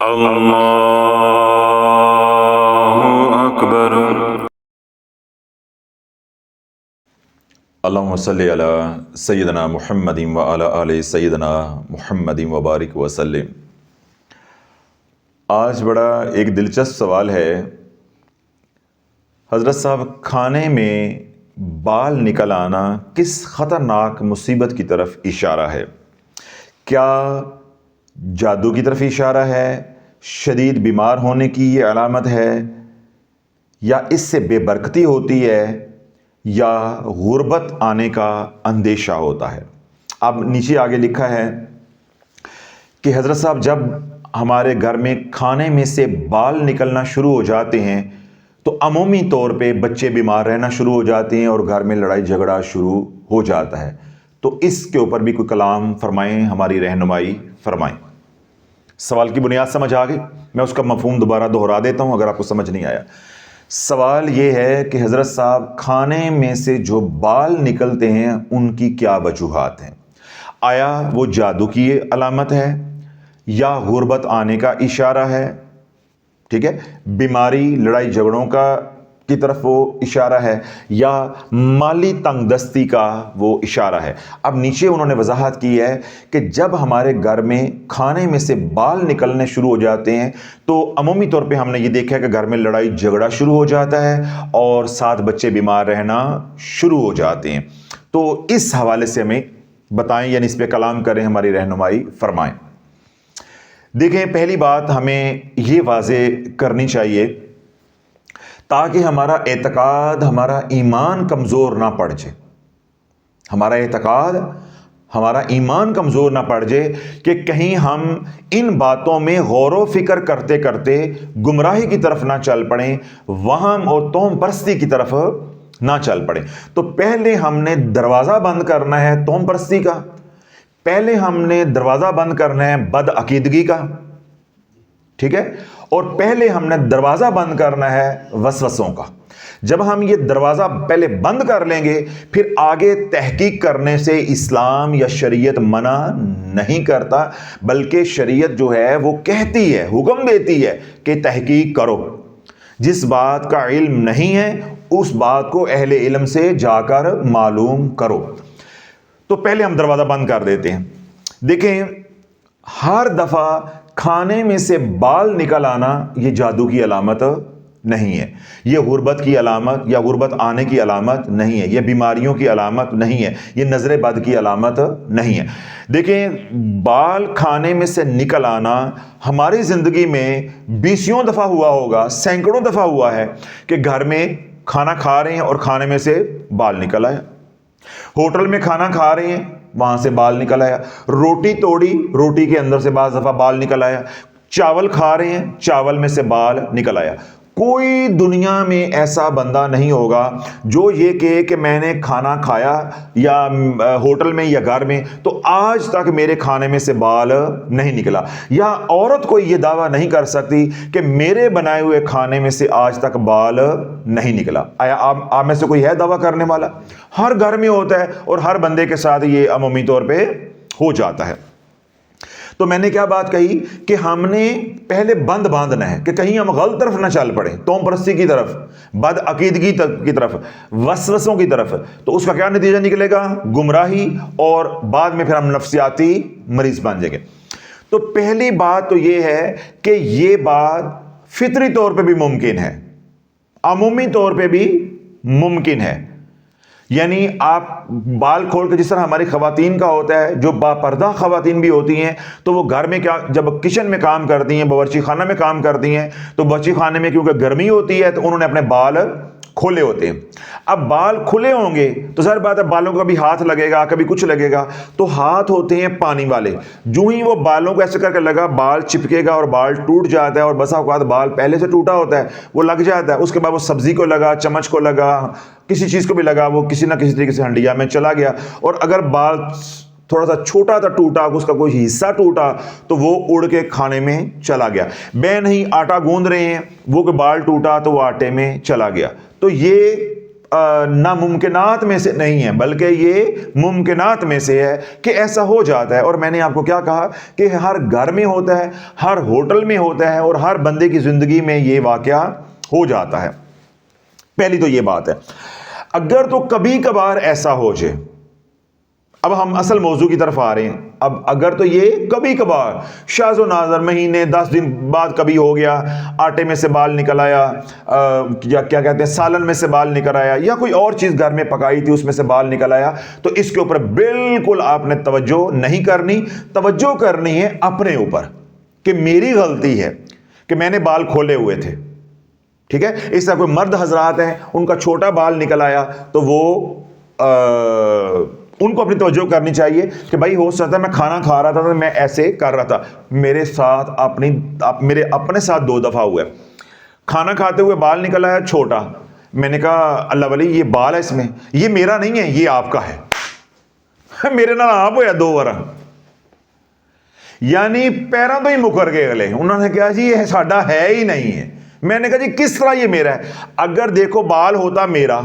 اللہ اکبر۔ اللہم صلی علی سیدنا محمد وعلی آل سیدنا محمد وبارک وسلم۔ آج بڑا ایک دلچسپ سوال ہے حضرت صاحب، کھانے میں بال نکل آنا کس خطرناک مصیبت کی طرف اشارہ ہے؟ کیا جادو کی طرف اشارہ ہے؟ شدید بیمار ہونے کی یہ علامت ہے؟ یا اس سے بے برکتی ہوتی ہے؟ یا غربت آنے کا اندیشہ ہوتا ہے؟ اب نیچے آگے لکھا ہے کہ حضرت صاحب، جب ہمارے گھر میں کھانے میں سے بال نکلنا شروع ہو جاتے ہیں تو عمومی طور پہ بچے بیمار رہنا شروع ہو جاتے ہیں اور گھر میں لڑائی جھگڑا شروع ہو جاتا ہے۔ تو اس کے اوپر بھی کوئی کلام فرمائیں، ہماری رہنمائی فرمائیں۔ سوال کی بنیاد سمجھ آ گئی؟ میں اس کا مفہوم دوبارہ دہرا دیتا ہوں اگر آپ کو سمجھ نہیں آیا۔ سوال یہ ہے کہ حضرت صاحب، کھانے میں سے جو بال نکلتے ہیں ان کی کیا وجوہات ہیں؟ آیا وہ جادو کی علامت ہے یا غربت آنے کا اشارہ ہے؟ ٹھیک ہے، بیماری لڑائی جھگڑوں کی طرف وہ اشارہ ہے، یا مالی تنگ دستی کا وہ اشارہ ہے؟ اب نیچے انہوں نے وضاحت کی ہے کہ جب ہمارے گھر میں کھانے میں سے بال نکلنے شروع ہو جاتے ہیں تو عمومی طور پہ ہم نے یہ دیکھا ہے کہ گھر میں لڑائی جھگڑا شروع ہو جاتا ہے اور ساتھ بچے بیمار رہنا شروع ہو جاتے ہیں۔ تو اس حوالے سے ہمیں بتائیں، یعنی اس پہ کلام کریں، ہماری رہنمائی فرمائیں۔ دیکھیں، پہلی بات ہمیں یہ واضح کرنی چاہیے تاکہ ہمارا اعتقاد، ہمارا ایمان کمزور نہ پڑ جائے، ہمارا اعتقاد، ہمارا ایمان کمزور نہ پڑ جائے کہ کہیں ہم ان باتوں میں غور و فکر کرتے کرتے گمراہی کی طرف نہ چل پڑیں، وہم اور توہم پرستی کی طرف نہ چل پڑیں۔ تو پہلے ہم نے دروازہ بند کرنا ہے توہم پرستی کا، پہلے ہم نے دروازہ بند کرنا ہے بد عقیدگی کا، ٹھیک ہے، اور پہلے ہم نے دروازہ بند کرنا ہے وسوسوں کا۔ جب ہم یہ دروازہ پہلے بند کر لیں گے، پھر آگے تحقیق کرنے سے اسلام یا شریعت منع نہیں کرتا، بلکہ شریعت جو ہے وہ کہتی ہے، حکم دیتی ہے کہ تحقیق کرو۔ جس بات کا علم نہیں ہے اس بات کو اہل علم سے جا کر معلوم کرو۔ تو پہلے ہم دروازہ بند کر دیتے ہیں۔ دیکھیں، ہر دفعہ کھانے میں سے بال نکل آنا یہ جادو کی علامت نہیں ہے، یہ غربت کی علامت یا غربت آنے کی علامت نہیں ہے، یہ بیماریوں کی علامت نہیں ہے، یہ نظر بد کی علامت نہیں ہے۔ دیکھیں، بال کھانے میں سے نکل آنا ہماری زندگی میں بیسیوں دفعہ ہوا ہوگا، سینکڑوں دفعہ ہوا ہے کہ گھر میں کھانا کھا رہے ہیں اور کھانے میں سے بال نکل آیا، ہوٹل میں کھانا کھا رہے ہیں وہاں سے بال نکل آیا، روٹی توڑی، روٹی کے اندر سے بعض دفعہ بال نکل آیا، چاول کھا رہے ہیں، چاول میں سے بال نکل آیا۔ کوئی دنیا میں ایسا بندہ نہیں ہوگا جو یہ کہے کہ میں نے کھانا کھایا یا ہوٹل میں یا گھر میں تو آج تک میرے کھانے میں سے بال نہیں نکلا، یا عورت کوئی یہ دعویٰ نہیں کر سکتی کہ میرے بنائے ہوئے کھانے میں سے آج تک بال نہیں نکلا۔ آیا آپ میں سے کوئی ہے دعویٰ کرنے والا؟ ہر گھر میں ہوتا ہے اور ہر بندے کے ساتھ یہ عمومی طور پہ ہو جاتا ہے۔ تو میں نے کیا بات کہی کہ ہم نے پہلے بند باندھنا ہے کہ کہیں ہم غلط طرف نہ چل پڑیں، توہم پرستی کی طرف، بد عقیدگی کی طرف، وسوسوں کی طرف۔ تو اس کا کیا نتیجہ نکلے گا؟ گمراہی، اور بعد میں پھر ہم نفسیاتی مریض بن جائیں گے۔ تو پہلی بات تو یہ ہے کہ یہ بات فطری طور پہ بھی ممکن ہے، عمومی طور پہ بھی ممکن ہے۔ یعنی آپ بال کھول کے، جس طرح ہماری خواتین کا ہوتا ہے، جو باپردہ خواتین بھی ہوتی ہیں، تو وہ گھر میں کیا، جب کچن میں کام کرتی ہیں، باورچی خانہ میں کام کرتی ہیں، تو باورچی خانے میں کیونکہ گرمی ہوتی ہے تو انہوں نے اپنے بال کھلے ہوتے ہیں۔ اب بال کھلے ہوں گے تو ظاہر بات ہے بالوں کو کبھی ہاتھ لگے گا، کبھی کچھ لگے گا، تو ہاتھ ہوتے ہیں پانی والے، جو ہی وہ بالوں کو ایسے کر کے لگا، بال چپکے گا اور بال ٹوٹ جاتا ہے، اور بسا اوقات بال پہلے سے ٹوٹا ہوتا ہے وہ لگ جاتا ہے، اس کے بعد وہ سبزی کو لگا، چمچ کو لگا، کسی چیز کو بھی لگا، وہ کسی نہ کسی طریقے سے ہنڈیا میں چلا گیا، اور اگر بال تھوڑا سا چھوٹا سا ٹوٹا، اس کا کوئی حصہ ٹوٹا تو وہ اڑ کے کھانے میں چلا گیا۔ بے نہیں آٹا گوندھ رہے ہیں، وہ کہ بال ٹوٹا تو وہ آٹے میں چلا گیا۔ تو یہ ناممکنات میں سے نہیں ہے، بلکہ یہ ممکنات میں سے ہے کہ ایسا ہو جاتا ہے۔ اور میں نے آپ کو کیا کہا کہ ہر گھر میں ہوتا ہے، ہر ہوٹل میں ہوتا ہے، اور ہر بندے کی زندگی میں یہ واقعہ ہو جاتا ہے۔ پہلی تو یہ بات ہے۔ اگر تو کبھی کبھار ایسا ہو جائے، اب ہم اصل موضوع کی طرف آ رہے ہیں۔ اب اگر تو یہ کبھی کبھار شاذ و نادر مہینے 10 دن بعد کبھی ہو گیا، آٹے میں سے بال نکل آیا، یا کیا کہتے ہیں سالن میں سے بال نکل آیا، یا کوئی اور چیز گھر میں پکائی تھی اس میں سے بال نکل آیا، تو اس کے اوپر بالکل آپ نے توجہ نہیں کرنی۔ توجہ کرنی ہے اپنے اوپر کہ میری غلطی ہے کہ میں نے بال کھولے ہوئے تھے، ٹھیک ہے۔ اس طرح کوئی مرد حضرات ہیں، ان کا چھوٹا بال نکل آیا تو وہ ان کو اپنی توجہ کرنی چاہیے کہ بھائی ہو سکتا ہے میں کھانا کھا رہا تھا تو میں ایسے کر رہا تھا، میرے ساتھ میرے اپنے ساتھ 2 دفعہ ہوا ہے۔ کھانا کھاتے ہوئے بال نکل آیا چھوٹا، میں نے کہا اللہ ولی یہ بال ہے اس میں، یہ میرا نہیں ہے، یہ آپ کا ہے، میرے نال آپ ہویا 2 بار، یعنی پیروں تو ہی مکر گئے اگلے۔ انہوں نے کہا جی یہ ساڈا ہے ہی نہیں ہے۔ میں نے کہا جی کس طرح یہ میرا ہے؟ اگر دیکھو بال ہوتا میرا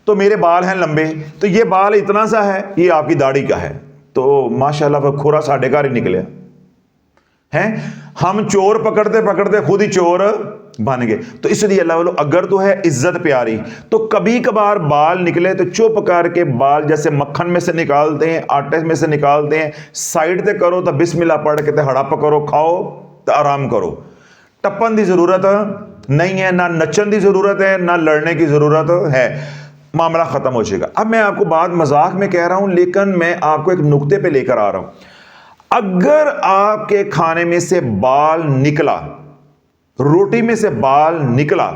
تو میرے بال ہیں لمبے، تو یہ بال اتنا سا ہے، یہ آپ کی داڑھی کا ہے، تو ماشاءاللہ کھورا ساڑھے گھر ہی نکلے ہیں۔ ہم چور پکڑتے پکڑتے خود ہی چور بن گئے۔ تو اس لیے اللہ والو اگر تو ہے عزت پیاری تو کبھی کبھار بال نکلے تو چپ کر کے بال جیسے مکھن میں سے نکالتے ہیں، آٹے میں سے نکالتے ہیں، سائڈ تے کرو تو بسم اللہ پڑھ کے تے ہڑپ کرو، کھاؤ تو آرام کرو۔ ٹپن دی ضرورت نہیں ہے، نہ نچن دی ضرورت ہے، نہ لڑنے کی ضرورت ہے، معاملہ ختم ہو جائے گا۔ اب میں آپ کو بات مذاق میں کہہ رہا ہوں، لیکن میں آپ کو ایک نقطے پہ لے کر آ رہا ہوں۔ اگر آپ کے کھانے میں سے بال نکلا، روٹی میں سے بال نکلا،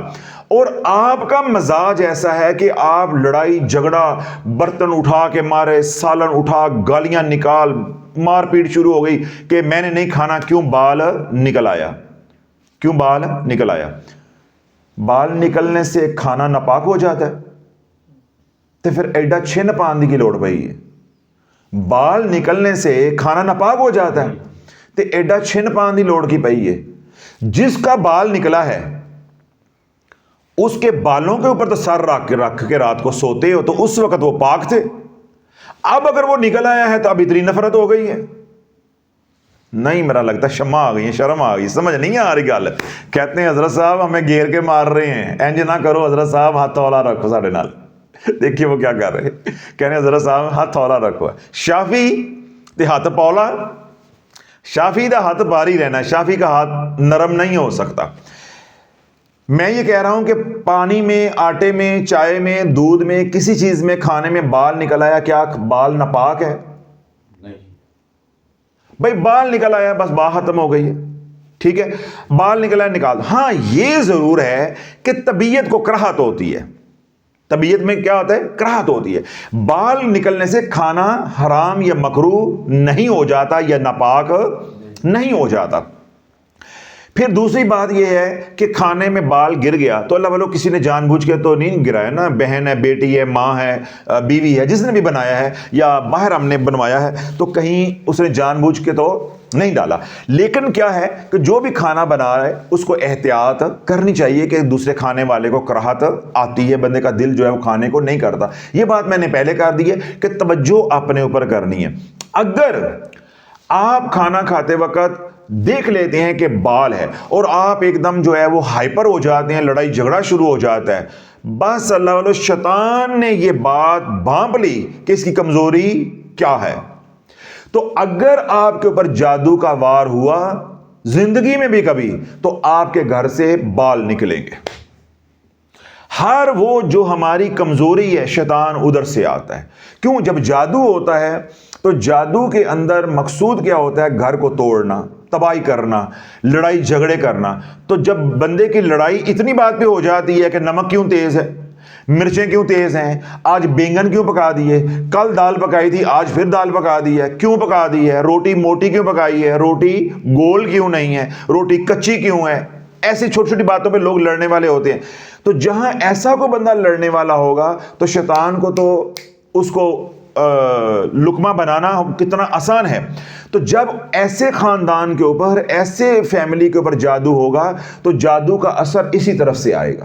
اور آپ کا مزاج ایسا ہے کہ آپ لڑائی جھگڑا، برتن اٹھا کے مارے، سالن اٹھا، گالیاں نکال، مار پیٹ شروع ہو گئی کہ میں نے نہیں کھانا، کیوں بال نکل آیا؟ کیوں بال نکل آیا؟ بال نکلنے سے کھانا ناپاک ہو جاتا ہے تو پھر ایڈا چھن پان دی کی لوڑ پئی ہے؟ بال نکلنے سے کھانا ناپاک ہو جاتا ہے تو ایڈا چھن پان دی لوڑ کی پئی ہے؟ جس کا بال نکلا ہے اس کے بالوں کے اوپر تو سر رکھ کے رات کو سوتے ہو، تو اس وقت وہ پاک تھے۔ اب اگر وہ نکل آیا ہے تو اب اتنی نفرت ہو گئی ہے؟ نہیں، میرا لگتا ہے شمع آ گئی ہے، شرم آ گئی، سمجھ نہیں آ رہی گل۔ کہتے ہیں حضرت صاحب ہمیں گھیر کے مار رہے ہیں، انج نہ کرو حضرت صاحب، ہاتھ ہولا رکھو ساڈے نال۔ دیکھیے وہ کیا کر رہے، کہہ رہے ہیں حضرت صاحب ہاتھ ہولا رکھو۔ شافی تے ہاتھ پولا، شافی دا ہاتھ باری رہنا، شافی کا ہاتھ نرم نہیں ہو سکتا۔ میں یہ کہہ رہا ہوں کہ پانی میں، آٹے میں، چائے میں، دودھ میں، کسی چیز میں، کھانے میں بال نکل آیا، کیا بال ناپاک ہے؟ نہیں بھائی، بال نکل آیا بس بات ختم ہو گئی ہے، ٹھیک ہے، بال نکل آیا نکال۔ ہاں یہ ضرور ہے کہ طبیعت کو کراہت ہوتی ہے، طبیعت میں کیا ہوتا ہے؟ کراہت ہوتی ہے۔ بال نکلنے سے کھانا حرام یا مکروہ نہیں ہو جاتا یا ناپاک نہیں ہو جاتا۔ پھر دوسری بات یہ ہے کہ کھانے میں بال گر گیا تو اللہ والو کسی نے جان بوجھ کے تو نہیں گرایا نا، بہن ہے، بیٹی ہے، ماں ہے، بیوی ہے، جس نے بھی بنایا ہے یا باہر ہم نے بنوایا ہے تو کہیں اس نے جان بوجھ کے تو نہیں ڈالا۔ لیکن کیا ہے کہ جو بھی کھانا بنا رہا ہے اس کو احتیاط کرنی چاہیے کہ دوسرے کھانے والے کو کراہت آتی ہے، بندے کا دل جو ہے وہ کھانے کو نہیں کرتا۔ یہ بات میں نے پہلے کر دی ہے کہ توجہ اپنے اوپر کرنی ہے۔ اگر آپ کھانا کھاتے وقت دیکھ لیتے ہیں کہ بال ہے اور آپ ایک دم جو ہے وہ ہائپر ہو جاتے ہیں، لڑائی جھگڑا شروع ہو جاتا ہے، بس اللہ والو شیطان نے یہ بات بھانپ لی کہ اس کی کمزوری کیا ہے۔ تو اگر آپ کے اوپر جادو کا وار ہوا زندگی میں بھی کبھی، تو آپ کے گھر سے بال نکلیں گے۔ ہر وہ جو ہماری کمزوری ہے شیطان ادھر سے آتا ہے۔ کیوں؟ جب جادو ہوتا ہے تو جادو کے اندر مقصود کیا ہوتا ہے؟ گھر کو توڑنا، تباہی کرنا، لڑائی جھگڑے کرنا۔ تو جب بندے کی لڑائی اتنی بات پہ ہو جاتی ہے کہ نمک کیوں تیز ہے، مرچیں کیوں تیز ہیں، آج بینگن کیوں پکا دیے، کل دال پکائی تھی آج پھر دال پکا دی ہے، کیوں پکا دی ہے، روٹی موٹی کیوں پکائی ہے، روٹی گول کیوں نہیں ہے، روٹی کچی کیوں ہے، ایسی چھوٹی چھوٹی باتوں پہ لوگ لڑنے والے ہوتے ہیں۔ تو جہاں ایسا کو بندہ لڑنے والا ہوگا تو شیطان کو تو اس کو لقمہ بنانا کتنا آسان ہے۔ تو جب ایسے خاندان کے اوپر، ایسے فیملی کے اوپر جادو ہوگا تو جادو کا اثر اسی طرف سے آئے گا۔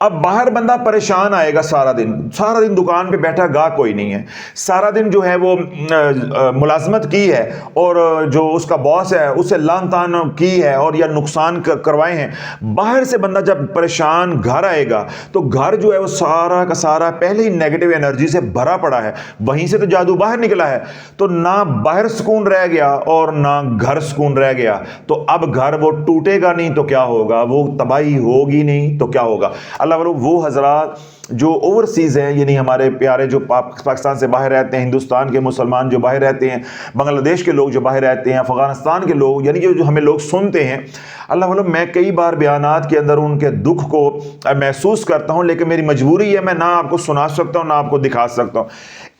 اب باہر بندہ پریشان آئے گا سارا دن دکان پہ بیٹھا گا کوئی نہیں ہے، سارا دن جو ہے وہ ملازمت کی ہے اور جو اس کا باس ہے اسے لان تان کی ہے اور یا نقصان کروائے ہیں. باہر سے بندہ جب پریشان گھر آئے گا تو گھر جو ہے وہ سارا کا سارا پہلے ہی نیگیٹو انرجی سے بھرا پڑا ہے. وہیں سے تو جادو باہر نکلا ہے. تو نہ باہر سکون رہ گیا اور نہ گھر سکون رہ گیا. تو اب گھر وہ ٹوٹے گا نہیں تو کیا ہوگا، وہ تباہی ہوگی نہیں تو کیا ہوگا. اللہ والو وہ حضرات جو اوورسیز ہیں، یعنی ہمارے پیارے جو پاکستان سے باہر رہتے ہیں، ہندوستان کے مسلمان جو باہر رہتے ہیں، بنگلہ دیش کے لوگ جو باہر رہتے ہیں، افغانستان کے لوگ، یعنی جو ہمیں لوگ سنتے ہیں، اللہ والو میں کئی بار بیانات کے اندر ان کے دکھ کو محسوس کرتا ہوں، لیکن میری مجبوری ہے میں نہ آپ کو سنا سکتا ہوں نہ آپ کو دکھا سکتا ہوں.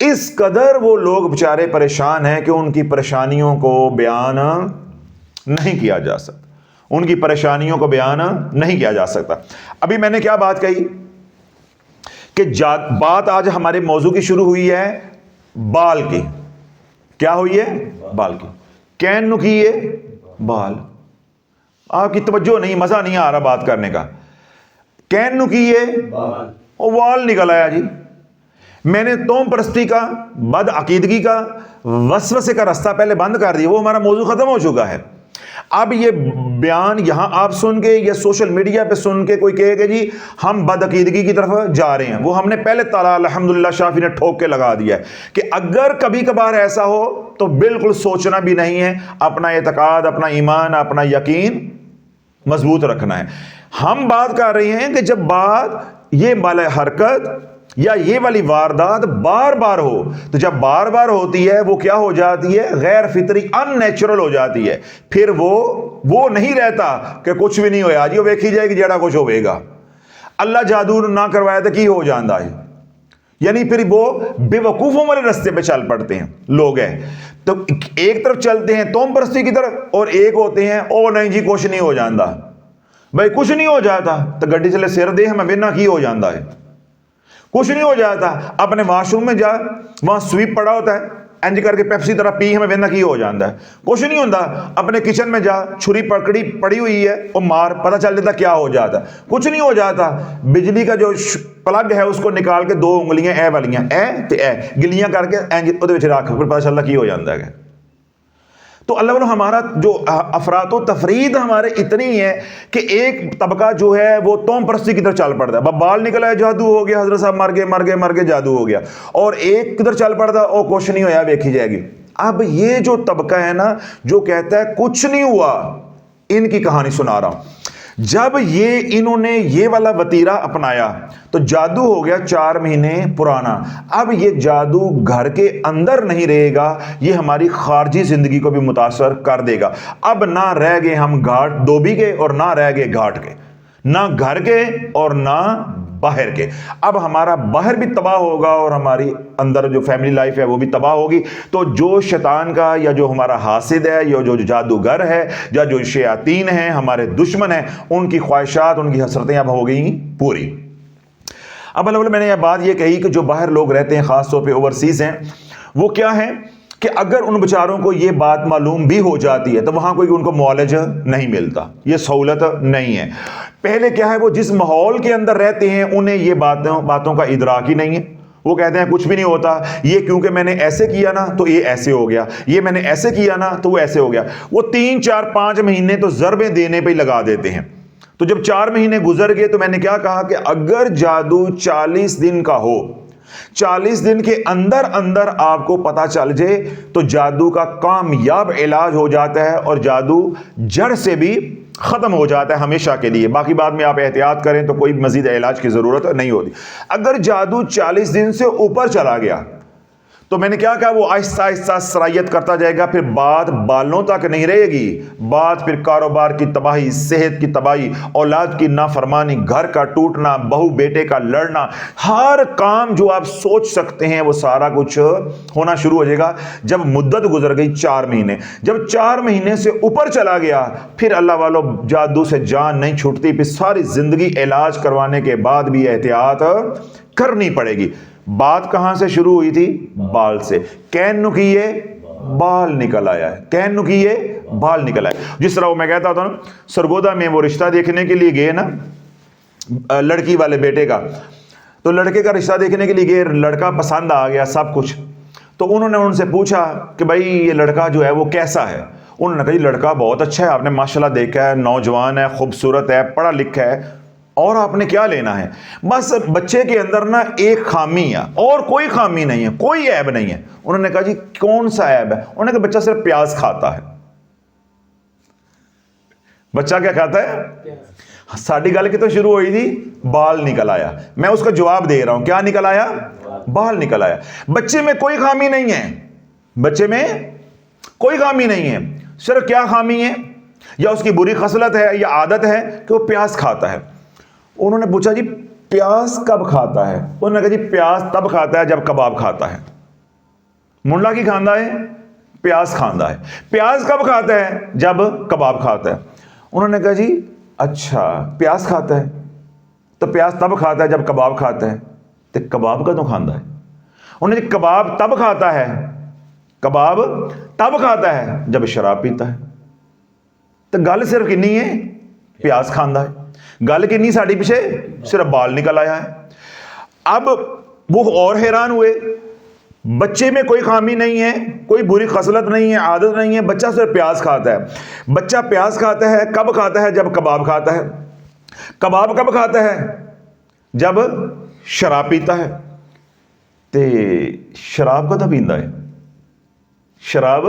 اس قدر وہ لوگ بیچارے پریشان ہیں کہ ان کی پریشانیوں کو بیان نہیں کیا جا سکتا. ان کی پریشانیوں کو بیان نہیں کیا جا سکتا. ابھی میں نے کیا بات کہی کہ بات آج ہمارے موضوع کی شروع ہوئی ہے بال کی. کیا ہوئی ہے؟ بال کی. کین نکیے بال. آپ کی توجہ نہیں، مزہ نہیں آ رہا بات کرنے کا. کین نکیے وال نکل آیا جی. میں نے توم پرستی کا، بد عقیدگی کا، وسوسے کا رستہ پہلے بند کر دیا. وہ ہمارا موضوع ختم ہو چکا ہے. اب یہ بیان یہاں آپ سن کے یا سوشل میڈیا پہ سن کے کوئی کہے کہ جی ہم بد عقیدگی کی طرف جا رہے ہیں، وہ ہم نے پہلے تعالیٰ الحمدللہ شافی نے ٹھوک کے لگا دیا ہے کہ اگر کبھی کبھار ایسا ہو تو بالکل سوچنا بھی نہیں ہے، اپنا اعتقاد، اپنا ایمان، اپنا یقین مضبوط رکھنا ہے. ہم بات کر رہے ہیں کہ جب بات یہ والی حرکت یا یہ والی واردات بار بار ہو، تو جب بار بار ہوتی ہے وہ کیا ہو جاتی ہے؟ غیر فطری، ان نیچرل ہو جاتی ہے. پھر وہ نہیں رہتا کہ کچھ بھی نہیں ہویا جی، وہ ویکھی جائے گی جیڑا کچھ ہوئے گا. اللہ جادو نہ کروایا تو کی ہو جاندہ ہے. یعنی پھر وہ بے وقوفوں والے رستے پہ چل پڑتے ہیں لوگ ہیں. تو ایک طرف چلتے ہیں توم پرستی کی طرف اور ایک ہوتے ہیں او نہیں جی کچھ نہیں ہو جاندہ. بھائی کچھ نہیں ہو جاتا تو گڈی چلے سر دے ہمیں بنا کی ہو جاندہ ہے. کچھ نہیں ہو جاتا. اپنے واش روم میں جا، وہاں سویپ پڑا ہوتا ہے، انج کر کے پیپسی طرح پی، ہمیں بہنا کی ہو جاتا ہے. کچھ نہیں ہوتا. اپنے کچن میں جا، چھری پکڑی پڑی ہوئی ہے وہ مار، پتہ چل جاتا کیا ہو جاتا. کچھ نہیں ہو جاتا. بجلی کا جو پلگ ہے اس کو نکال کے 2 انگلیاں اے والیاں اے تے اے گلیاں کر کے انج اودے وچ رکھ، پھر پتہ چلتا کی ہو جاتا ہے. تو اللہ والو ہمارا جو افراط و تفرید ہمارے اتنی ہے کہ ایک طبقہ جو ہے وہ توم پرستی کی طرف چل پڑتا ہے. بال نکلا ہے جادو ہو گیا، حضرت صاحب مر گئے جادو ہو گیا. اور ایک کدھر چل پڑتا او کچھ نہیں ہویا ویکھی جائے گی. اب یہ جو طبقہ ہے نا جو کہتا ہے کچھ نہیں ہوا، ان کی کہانی سنا رہا ہوں. جب انہوں نے یہ والا وتیرہ اپنایا تو جادو ہو گیا 4 مہینے پرانا. اب یہ جادو گھر کے اندر نہیں رہے گا، یہ ہماری خارجی زندگی کو بھی متاثر کر دے گا. اب نہ رہ گئے ہم گھاٹ دھوبی کے اور نہ رہ گئے گھاٹ کے، نہ گھر کے اور نہ باہر کے. اب ہمارا باہر بھی تباہ ہوگا اور ہماری اندر جو فیملی لائف ہے وہ بھی تباہ ہوگی. تو جو شیطان کا یا جو ہمارا حاسد ہے یا جو جادوگر ہے یا جو شیاطین ہیں، ہمارے دشمن ہیں، ان کی خواہشات، ان کی حسرتیں اب ہو گئی پوری. اب اللہ میں نے یہ بات یہ کہی کہ جو باہر لوگ رہتے ہیں، خاص طور پہ اوورسیز ہیں، وہ کیا ہیں کہ اگر ان بیچاروں کو یہ بات معلوم بھی ہو جاتی ہے تو وہاں کوئی ان کو معالج نہیں ملتا، یہ سہولت نہیں ہے. پہلے کیا ہے، وہ جس ماحول کے اندر رہتے ہیں انہیں یہ باتوں کا ادراک ہی نہیں ہے. وہ کہتے ہیں کچھ بھی نہیں ہوتا، یہ کیونکہ میں نے ایسے کیا نا تو یہ ایسے ہو گیا، یہ میں نے ایسے کیا نا تو وہ ایسے ہو گیا. وہ 3 4 5 مہینے تو ضربیں دینے پہ ہی لگا دیتے ہیں. تو جب 4 مہینے گزر گئے تو میں نے کیا کہا کہ اگر جادو 40 دن کا ہو، 40 دن کے اندر اندر آپ کو پتا چل جائے تو جادو کا کامیاب علاج ہو جاتا ہے اور جادو جڑ سے بھی ختم ہو جاتا ہے ہمیشہ کے لیے. باقی بعد میں آپ احتیاط کریں تو کوئی مزید علاج کی ضرورت نہیں ہوتی. اگر جادو 40 دن سے اوپر چلا گیا تو میں نے کیا کہا، وہ آہستہ آہستہ سرایت کرتا جائے گا. پھر بات بالوں تک نہیں رہے گی، بات پھر کاروبار کی تباہی، صحت کی تباہی، اولاد کی نافرمانی، گھر کا ٹوٹنا، بہو بیٹے کا لڑنا، ہر کام جو آپ سوچ سکتے ہیں وہ سارا کچھ ہونا شروع ہو جائے گا. جب مدت گزر گئی 4 مہینے، جب 4 مہینے سے اوپر چلا گیا پھر اللہ والو جادو سے جان نہیں چھوٹتی. پھر ساری زندگی علاج کروانے کے بعد بھی احتیاط کرنی پڑے گی. بات کہاں سے شروع ہوئی تھی؟ بال سے. کین نکیے بال نکل آیا ہے، کین نکیے بال نکل آیا. جس طرح وہ میں کہتا تھا نا، سرگودا میں وہ رشتہ دیکھنے کے لیے گئے نا، لڑکی والے بیٹے کا. تو لڑکے کا رشتہ دیکھنے کے لیے گئے, لڑکا پسند آ گیا سب کچھ. تو انہوں نے ان سے پوچھا کہ بھائی یہ لڑکا جو ہے وہ کیسا ہے. انہوں نے کہا جی لڑکا بہت اچھا ہے, آپ نے ماشاءاللہ دیکھا ہے, نوجوان ہے, خوبصورت ہے, پڑھا لکھا ہے, اور آپ نے کیا لینا ہے. بس بچے کے اندر نا ایک خامی ہے, اور کوئی خامی نہیں ہے, کوئی عیب نہیں ہے. انہوں نے کہا جی کون سا عیب ہے. انہوں نے کہا بچہ صرف پیاز کھاتا ہے. بچہ کیا کھاتا ہے؟ ساڑھی گل کی تو شروع ہوئی تھی بال نکل آیا, میں اس کا جواب دے رہا ہوں, کیا نکل آیا؟ بال نکل آیا. بچے میں کوئی خامی نہیں ہے, بچے میں کوئی خامی نہیں ہے. صرف کیا خامی ہے, یا اس کی بری خصلت ہے یا عادت ہے کہ وہ پیاز کھاتا ہے. انہوں نے پوچھا جی پیاز کب کھاتا ہے. انہوں نے کہا جی پیاز تب کھاتا ہے جب کباب کھاتا ہے. منڈا کی کھاندا ہے, پیاز کھاندا ہے. پیاز کب کھاتا ہے؟ جب کباب کھاتا ہے. انہوں نے کہا جی اچھا پیاز کھاتا ہے, تو پیاز تب کھاتا ہے جب کباب کھاتا ہے, تو کباب کا تو کھاندا ہے. انہوں نے کباب تب کھاتا ہے, کباب تب کھاتا ہے جب شراب پیتا ہے. تو گل صرف کنی ہے, پیاز کھاندا ہے. گل کنی ساڑی پیچھے, صرف بال نکل آیا ہے. اب وہ اور حیران ہوئے, بچے میں کوئی خامی نہیں ہے, کوئی بری خصلت نہیں ہے, عادت نہیں ہے, بچہ صرف پیاز کھاتا ہے. بچہ پیاز کھاتا ہے کب کھاتا ہے؟ جب کباب کھاتا ہے. کباب کب کھاتا ہے؟ جب شراب پیتا ہے. تے شراب کدو پیندا ہے؟ شراب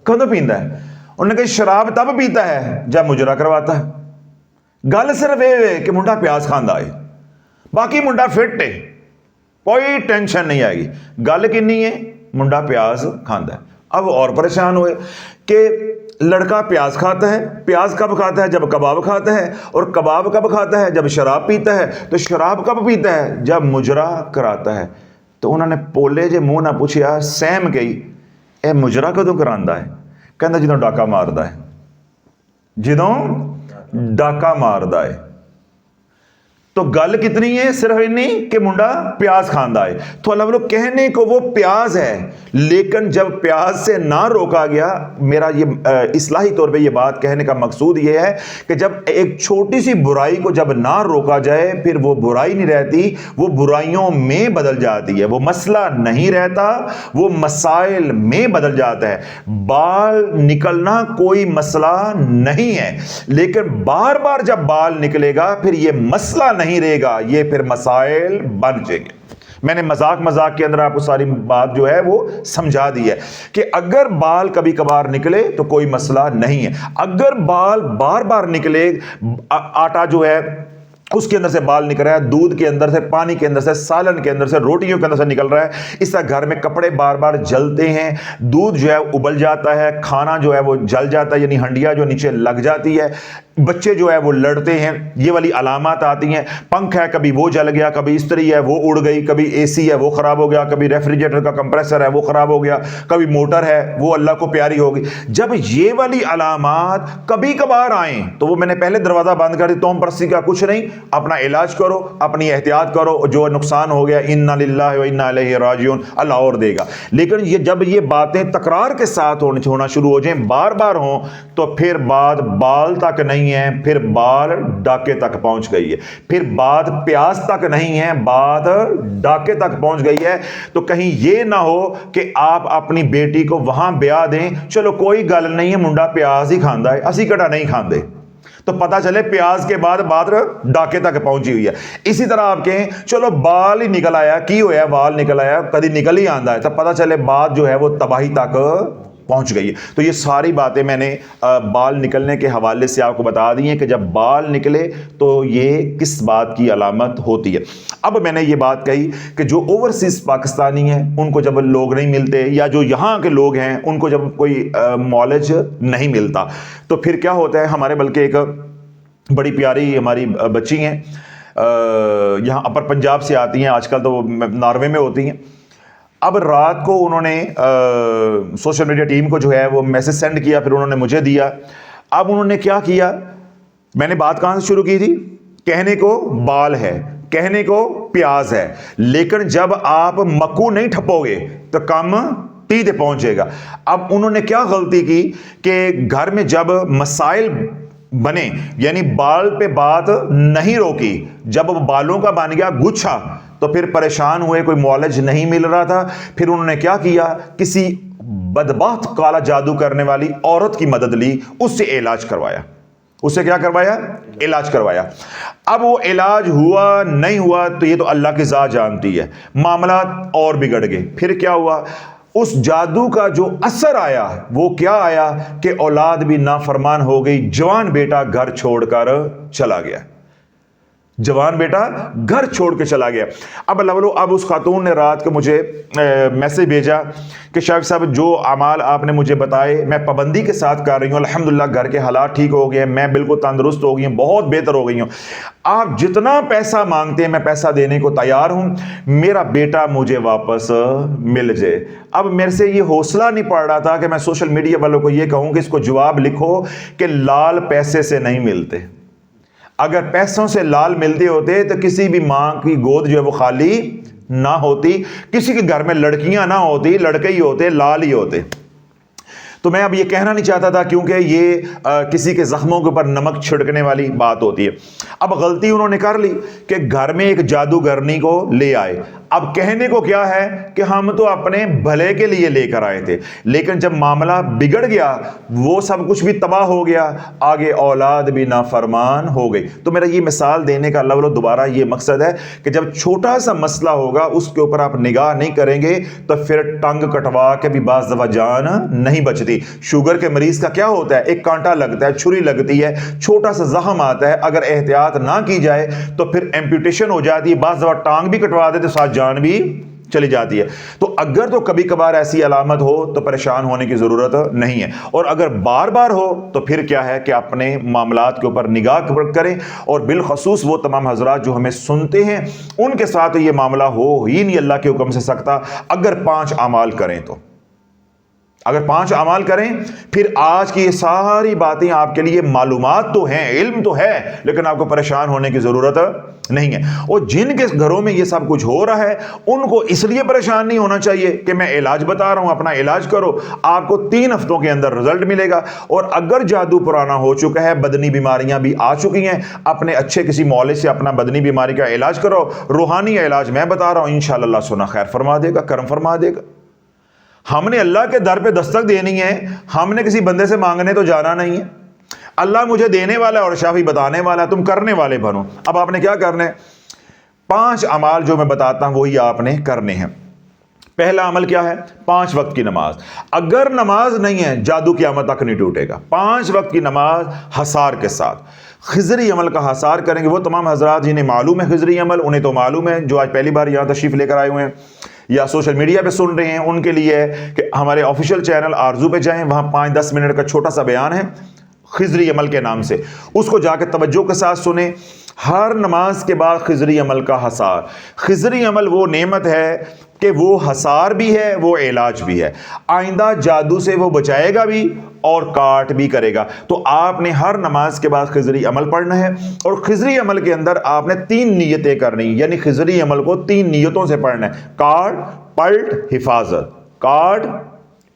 کدو پیندا ہے؟ انہوں نے کہا شراب تب پیتا ہے جب مجرا کرواتا ہے. گل صرف یہ ہے کہ منڈا پیاز کھاندا ہے, باقی منڈا فٹ ہے, کوئی ٹینشن نہیں آئے گی. گل کنی ہے, منڈا پیاز کھاندا ہے. اب اور پریشان ہوئے کہ لڑکا پیاز کھاتا ہے, پیاز کب کھاتا ہے؟ جب کباب کھاتا ہے. اور کباب کب کھاتا ہے؟ جب شراب پیتا ہے. تو شراب کب پیتا ہے؟ جب مجرا کراتا ہے. تو انہوں نے پولے جے منہ نہ پوچھیا, سہم گئی, اے مجرا کدوں کراندا ہے؟ کہندا جدوں ڈاکا ماردا ہے, جدوں ڈاکا ماردا ہے. تو گل کتنی ہے؟ صرف نہیں کہ منڈا پیاز کھاندا ہے. تو اللہ والو کہنے کو وہ پیاز ہے, لیکن جب پیاز سے نہ روکا گیا, میرا یہ اصلاحی طور پہ یہ بات کہنے کا مقصود یہ ہے کہ جب ایک چھوٹی سی برائی کو جب نہ روکا جائے, پھر وہ برائی نہیں رہتی, وہ برائیوں میں بدل جاتی ہے. وہ مسئلہ نہیں رہتا, وہ مسائل میں بدل جاتا ہے. بال نکلنا کوئی مسئلہ نہیں ہے, لیکن بار بار جب بال نکلے گا پھر یہ مسئلہ نہیں رہے گا, یہ پھر مسائل بن جائیں گے. میں نے مذاق کے اندر آپ کو ساری بات جو ہے وہ سمجھا دی ہے کہ اگر بال کبھی کبھار نکلے تو کوئی مسئلہ نہیں ہے. اگر بال بار بار نکلے, آٹا جو ہے اس کے اندر سے بال نکل رہا ہے, دودھ کے اندر سے, پانی کے اندر سے, سالن کے اندر سے, روٹیوں کے اندر سے نکل رہا ہے, اس طرح گھر میں کپڑے بار بار جلتے ہیں, دودھ جو ہے ابل جاتا ہے, کھانا جو ہے وہ جل جاتا ہے, یعنی ہنڈیا جو نیچے لگ جاتی ہے, بچے جو ہے وہ لڑتے ہیں, یہ والی علامات آتی ہیں. پنکھ ہے کبھی وہ جل گیا, کبھی استری ہے وہ اڑ گئی, کبھی اے سی ہے وہ خراب ہو گیا, کبھی ریفریجریٹر کا کمپریسر ہے وہ خراب ہو گیا, کبھی موٹر ہے وہ اللہ کو پیاری ہوگی. جب یہ والی علامات کبھی کبھار آئیں تو وہ میں نے پہلے دروازہ بند کر دی, توم پرستی کا کچھ نہیں, اپنا علاج کرو, اپنی احتیاط کرو, جو نقصان ہو گیا انا للہ و انا الیہ راجعون, اللہ اور دے گا. لیکن یہ جب یہ باتیں تکرار کے ساتھ ہونا شروع ہو جائیں, بار بار ہوں, تو پھر بات بال تک نہیں ہے, پھر بال ڈاکے تک پہنچ گئی ہے, پھر بات پیاز تک نہیں ہے, بات ڈاکے تک پہنچ گئی ہے. تو کہیں یہ نہ ہو کہ آپ اپنی بیٹی کو وہاں بیاہ دیں, چلو کوئی گل نہیں ہے, منڈا پیاز ہی کھاندا ہے, اسی کٹا نہیں کھاندے, تو پتہ چلے پیاز کے بعد بات ڈاکے تک پہنچی ہوئی ہے. اسی طرح آپ کہیں چلو بال ہی نکل آیا, کی ہویا بال نکل آیا, کدی نکل ہی آندا ہے, تو پتہ چلے بات جو ہے وہ تباہی تک پہنچ گئی ہے. تو یہ ساری باتیں میں نے بال نکلنے کے حوالے سے آپ کو بتا دی ہیں کہ جب بال نکلے تو یہ کس بات کی علامت ہوتی ہے. اب میں نے یہ بات کہی کہ جو اوورسیز پاکستانی ہیں ان کو جب لوگ نہیں ملتے, یا جو یہاں کے لوگ ہیں ان کو جب کوئی نالج نہیں ملتا, تو پھر کیا ہوتا ہے. ہمارے بلکہ ایک بڑی پیاری ہماری بچی ہیں, یہاں اپر پنجاب سے آتی ہیں, آج کل تو وہ ناروے میں ہوتی ہیں. اب رات کو انہوں نے سوشل میڈیا ٹیم کو جو ہے وہ میسج سینڈ کیا, پھر انہوں نے مجھے دیا. اب انہوں نے کیا کیا, میں نے بات کہاں سے شروع کی تھی, کہنے کو بال ہے, کہنے کو پیاز ہے, لیکن جب آپ مکو نہیں ٹھپو گے تو کم ٹی تے پہنچے گا. اب انہوں نے کیا غلطی کی کہ گھر میں جب مسائل بنے، یعنی بال پہ بات نہیں روکی. جب وہ بالوں کا بن گیا گچھا تو پھر پریشان ہوئے، کوئی معالج نہیں مل رہا تھا. پھر انہوں نے کیا کیا، کسی بدبخت کالا جادو کرنے والی عورت کی مدد لی، اس سے علاج کروایا. اس سے کیا کروایا؟ علاج کروایا. اب وہ علاج ہوا نہیں ہوا تو یہ تو اللہ کی ذات جانتی ہے. معاملات اور بگڑ گئے. پھر کیا ہوا، اس جادو کا جو اثر آیا وہ کیا آیا کہ اولاد بھی نافرمان ہو گئی. جوان بیٹا گھر چھوڑ کر چلا گیا. جوان بیٹا گھر چھوڑ کے چلا گیا. اب اب اس خاتون نے رات کو مجھے میسج بھیجا کہ شیخ صاحب جو اعمال آپ نے مجھے بتائے میں پابندی کے ساتھ کر رہی ہوں، الحمدللہ گھر کے حالات ٹھیک ہو گئے، میں بالکل تندرست ہو گئی ہوں، بہت بہتر ہو گئی ہوں. آپ جتنا پیسہ مانگتے ہیں میں پیسہ دینے کو تیار ہوں، میرا بیٹا مجھے واپس مل جائے. اب میرے سے یہ حوصلہ نہیں پڑ رہا تھا کہ میں سوشل میڈیا والوں کو یہ کہوں کہ اس کو جواب لکھو کہ لال پیسے سے نہیں ملتے. اگر پیسوں سے لال ملتے ہوتے تو کسی بھی ماں کی گود جو ہے وہ خالی نہ ہوتی، کسی کے گھر میں لڑکیاں نہ ہوتی، لڑکے ہی ہوتے، لال ہی ہوتے. تو میں اب یہ کہنا نہیں چاہتا تھا کیونکہ یہ کسی کے زخموں کے اوپر نمک چھڑکنے والی بات ہوتی ہے. اب غلطی انہوں نے کر لی کہ گھر میں ایک جادوگرنی کو لے آئے. اب کہنے کو کیا ہے کہ ہم تو اپنے بھلے کے لیے لے کر آئے تھے، لیکن جب معاملہ بگڑ گیا وہ سب کچھ بھی تباہ ہو گیا، آگے اولاد بھی نافرمان ہو گئی. تو میرا یہ مثال دینے کا اللہ دوبارہ یہ مقصد ہے کہ جب چھوٹا سا مسئلہ ہوگا اس کے اوپر آپ نگاہ نہیں کریں گے تو پھر ٹنگ کٹوا کے بھی بعض دفعہ جان نہیں بچتی. شوگر کے مریض کا کیا ہوتا ہے، ایک کانٹا لگتا ہے، چھری لگتی ہے، چھوٹا سا زخم آتا ہے، اگر احتیاط نہ کی جائے تو پھر ایمپیوٹیشن ہو جاتی ہے، بعض دفعہ ٹانگ بھی کٹوا دیتے ساتھ جان بھی چلی جاتی ہے. تو اگر تو کبھی کبھار ایسی علامت ہو تو پریشان ہونے کی ضرورت نہیں ہے، اور اگر بار بار ہو تو پھر کیا ہے کہ اپنے معاملات کے اوپر نگاہ کریں. اور بالخصوص وہ تمام حضرات جو ہمیں سنتے ہیں ان کے ساتھ یہ معاملہ ہو ہی نہیں اللہ کے حکم سے سکتا اگر 5 اعمال کریں تو. اگر 5 اعمال کریں پھر آج کی یہ ساری باتیں آپ کے لیے معلومات تو ہیں، علم تو ہے، لیکن آپ کو پریشان ہونے کی ضرورت نہیں ہے. اور جن کے گھروں میں یہ سب کچھ ہو رہا ہے ان کو اس لیے پریشان نہیں ہونا چاہیے کہ میں علاج بتا رہا ہوں، اپنا علاج کرو، آپ کو 3 ہفتوں کے اندر رزلٹ ملے گا. اور اگر جادو پرانا ہو چکا ہے، بدنی بیماریاں بھی آ چکی ہیں، اپنے اچھے کسی مولوی سے اپنا بدنی بیماری کا علاج کرو. روحانی علاج میں بتا رہا ہوں، انشاءاللہ اللہ سنا خیر فرما دے گا، کرم فرما دے گا. ہم نے اللہ کے در پہ دستک دینی ہے، ہم نے کسی بندے سے مانگنے تو جانا نہیں ہے. اللہ مجھے دینے والا ہے اور شافی بتانے والا ہے، تم کرنے والے بنو. اب آپ نے کیا کرنا ہے، 5 اعمال جو میں بتاتا ہوں وہی آپ نے کرنے ہیں. پہلا عمل کیا ہے، 5 وقت کی نماز. اگر نماز نہیں ہے جادو قیامت تک نہیں ٹوٹے گا. 5 وقت کی نماز حصار کے ساتھ. خضری عمل کا حصار کریں گے. وہ تمام حضرات جنہیں معلوم ہے خضری عمل، انہیں تو معلوم ہے، جو آج پہلی بار یہاں تشریف لے کر آئے ہوئے ہیں یا سوشل میڈیا پہ سن رہے ہیں ان کے لیے ہے کہ ہمارے آفیشیل چینل آرزو پہ جائیں، وہاں 5-10 منٹ کا چھوٹا سا بیان ہے خضری عمل کے نام سے، اس کو جا کے توجہ کے ساتھ سنیں. ہر نماز کے بعد خضری عمل کا حصار. خضری عمل وہ نعمت ہے کہ وہ حصار بھی ہے، وہ علاج بھی ہے. آئندہ جادو سے وہ بچائے گا بھی اور کاٹ بھی کرے گا. تو آپ نے ہر نماز کے بعد خضری عمل پڑھنا ہے، اور خضری عمل کے اندر آپ نے 3 نیتیں کرنی، یعنی خضری عمل کو 3 نیتوں سے پڑھنا ہے. کاٹ، پلٹ، حفاظت. کاٹ،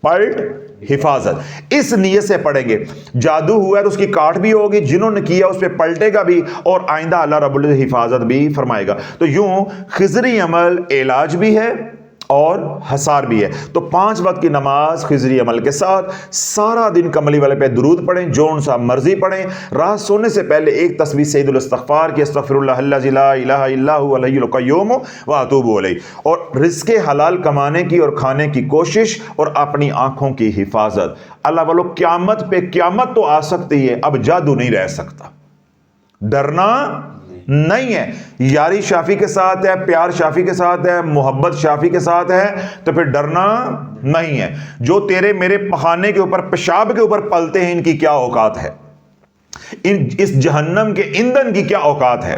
پلٹ، حفاظت. اس نیت سے پڑھیں گے. جادو ہوا ہے تو اس کی کاٹ بھی ہوگی، جنہوں نے کیا اس پہ پلٹے گا بھی، اور آئندہ اللہ رب العزت حفاظت بھی فرمائے گا. تو یوں خضری عمل علاج بھی ہے اور حصار بھی ہے. تو 5 وقت کی نماز خضری عمل کے ساتھ، سارا دن کملی والے پہ درود پڑھیں، جون سا مرضی پڑھیں. رات سونے سے پہلے ایک تسبیح سید الاستغفار کی، استغفر اللہ الذی لا الہ الا هو الحی القیوم واتوب الیہ. اور رزق حلال کمانے کی اور کھانے کی کوشش، اور اپنی آنکھوں کی حفاظت. اللہ والو قیامت پہ قیامت تو آ سکتی ہے، اب جادو نہیں رہ سکتا. ڈرنا نہیں ہے. یاری شافی کے ساتھ ہے، پیار شافی کے ساتھ ہے، محبت شافی کے ساتھ ہے، تو پھر ڈرنا نہیں ہے. جو تیرے میرے پخانے کے اوپر، پیشاب کے اوپر پلتے ہیں، ان کی کیا اوقات ہے، اس جہنم کے ایندھن کی کیا اوقات ہے.